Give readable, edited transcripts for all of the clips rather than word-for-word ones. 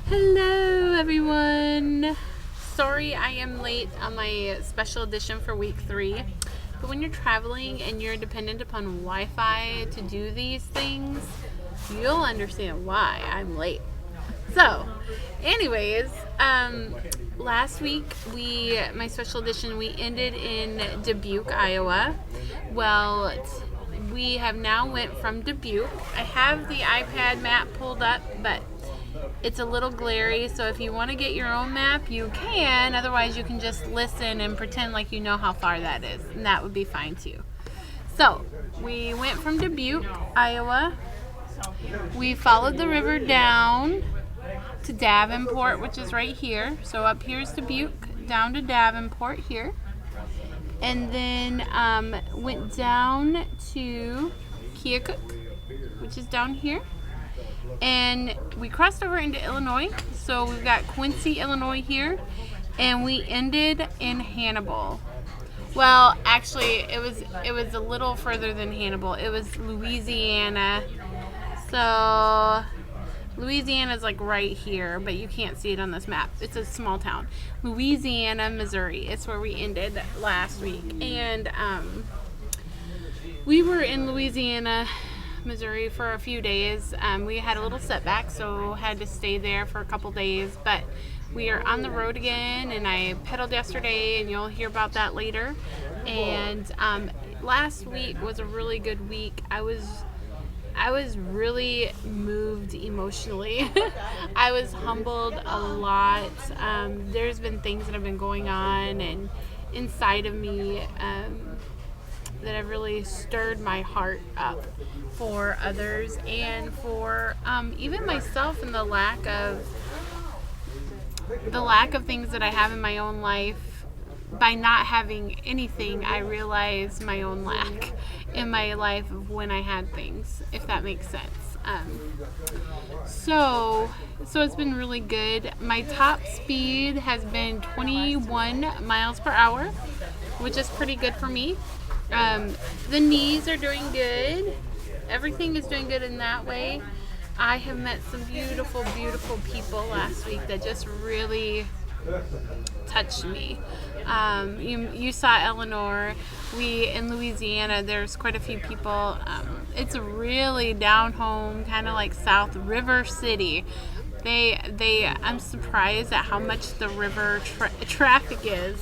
Hello everyone! Sorry I am late on my special edition for week 3, but when you're traveling and you're dependent upon Wi-Fi to do these things, you'll understand why I'm late. So, anyways, last week my special edition, we ended in Dubuque, Iowa. Well, we have now went from Dubuque. I have the iPad map pulled up, but it's a little glary, so if you want to get your own map, you can. Otherwise, you can just listen and pretend like you know how far that is, and that would be fine too. So, we went from Dubuque, Iowa. We followed the river down to Davenport, which is right here. So up here's Dubuque, down to Davenport here. And then went down to Keokuk, which is down here. And we crossed over into Illinois. So we've got Quincy, Illinois here. And we ended in Hannibal. Well, actually, it was a little further than Hannibal. It was Louisiana. So Louisiana is like right here, but you can't see it on this map. It's a small town. Louisiana, Missouri. It's where we ended last week. And we were in Louisiana, Missouri for a few days. We had a little setback, so had to stay there for a couple days. But we are on the road again, and I pedaled yesterday, and you'll hear about that later. And last week was a really good week. I was really moved emotionally. I was humbled a lot. There's been things that have been going on and inside of me that have really stirred my heart up for others and for even myself, and the lack of things that I have in my own life. By not having anything, I realize my own lack in my life of when I had things, if that makes sense. So it's been really good. My top speed has been 21 miles per hour, which is pretty good for me. The knees are doing good. Everything is doing good in that way. I have met some beautiful, beautiful people last week that just really touched me. You saw Eleanor. We in Louisiana, there's quite a few people. It's really down home, kind of like South River City. I'm surprised at how much the river traffic is.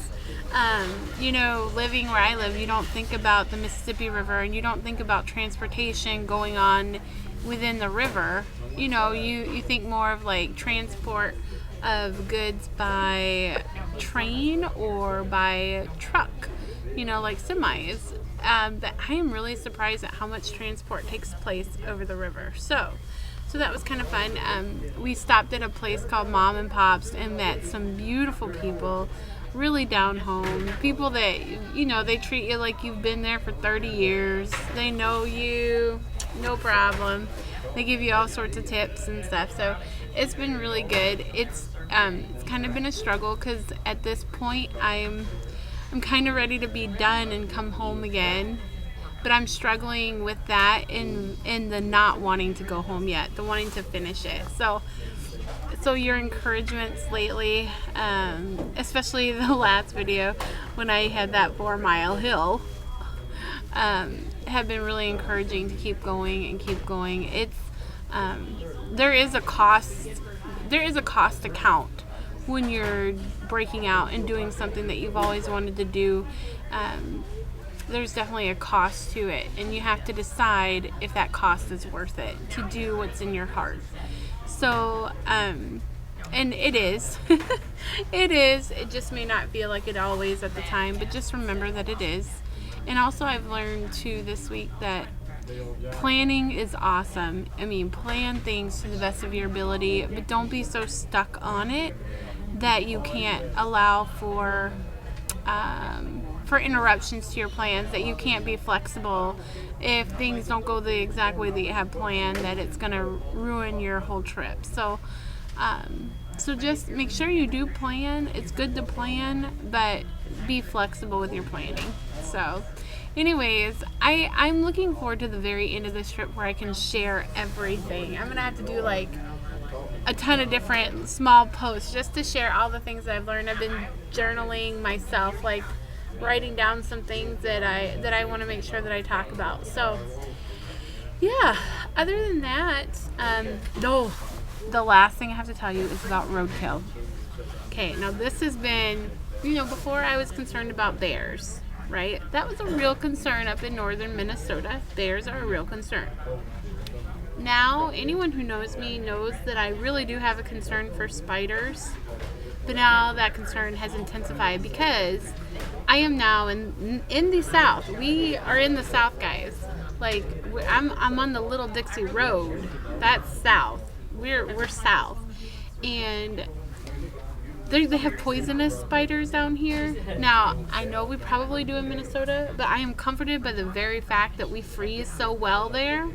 Living where I live, you don't think about the Mississippi River, and you don't think about transportation going on within the river. You think more of like transport of goods by train or by truck, like semis. But I am really surprised at how much transport takes place over the river. So that was kind of fun. We stopped at a place called Mom and Pop's and met some beautiful people, really down home, people that, they treat you like you've been there for 30 years. They know you, no problem. They give you all sorts of tips and stuff. So it's been really good. It's kind of been a struggle because at this point I'm kind of ready to be done and come home again. But I'm struggling with that in the not wanting to go home yet, the wanting to finish it. So your encouragements lately, especially the last video when I had that 4-mile hill, have been really encouraging to keep going and keep going. It's there is a cost to count when you're breaking out and doing something that you've always wanted to do. There's definitely a cost to it, and you have to decide if that cost is worth it to do what's in your heart. So, and it is. It is. It just may not feel like it always at the time, but just remember that it is. And also I've learned too this week that planning is awesome. Plan things to the best of your ability, but don't be so stuck on it that you can't allow for interruptions to your plans, that you can't be flexible if things don't go the exact way that you have planned, that it's going to ruin your whole trip. So just make sure you do plan. It's good to plan, but be flexible with your planning. So anyways, I'm looking forward to the very end of this trip where I can share everything. I'm going to have to do like a ton of different small posts just to share all the things that I've learned. I've been journaling myself, like writing down some things that I want to make sure that I talk about. So yeah, other than that, no, the last thing I have to tell you is about roadkill. Okay, now this has been, before I was concerned about bears, right? That was a real concern up in northern Minnesota. Bears are a real concern. Now, anyone who knows me knows that I really do have a concern for spiders. But now that concern has intensified because I am now in the South. We are in the South, guys. Like, I'm on the Little Dixie Road. That's South. We're South. And they have poisonous spiders down here. Now, I know we probably do in Minnesota, but I am comforted by the very fact that we freeze so well there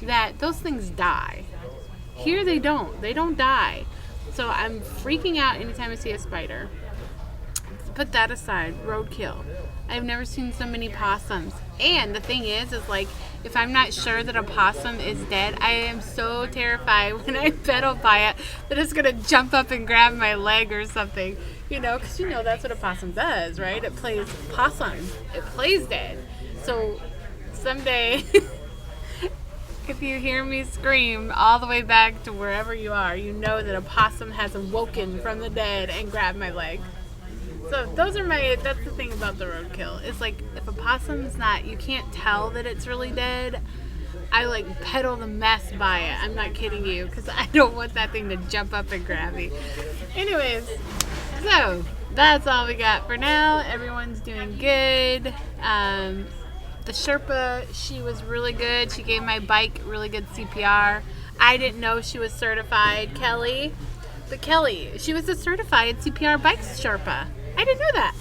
that those things die. Here they don't. They don't die. So I'm freaking out anytime I see a spider. Put that aside, roadkill. I've never seen so many possums. And the thing is like, if I'm not sure that a possum is dead, I am so terrified when I pedal by it that it's going to jump up and grab my leg or something. Because that's what a possum does, right? It plays possum. It plays dead. So someday, if you hear me scream all the way back to wherever you are, you know that a possum has awoken from the dead and grabbed my leg. So that's the thing about the roadkill. It's like, if a possum's not, you can't tell that it's really dead. I like pedal the mess by it. I'm not kidding you, because I don't want that thing to jump up and grab me. Anyways, so that's all we got for now. Everyone's doing good. The Sherpa, she was really good. She gave my bike really good CPR. I didn't know she was certified, Kelly. But Kelly, she was a certified CPR bike Sherpa. I didn't know that.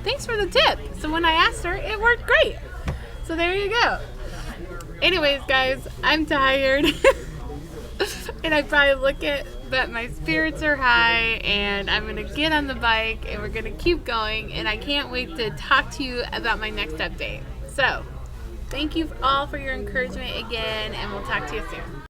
Thanks for the tip. So when I asked her, it worked great. So there you go. Anyways, guys, I'm tired. And I probably look it, but my spirits are high, and I'm going to get on the bike, and we're going to keep going, and I can't wait to talk to you about my next update. So, thank you all for your encouragement again, and we'll talk to you soon.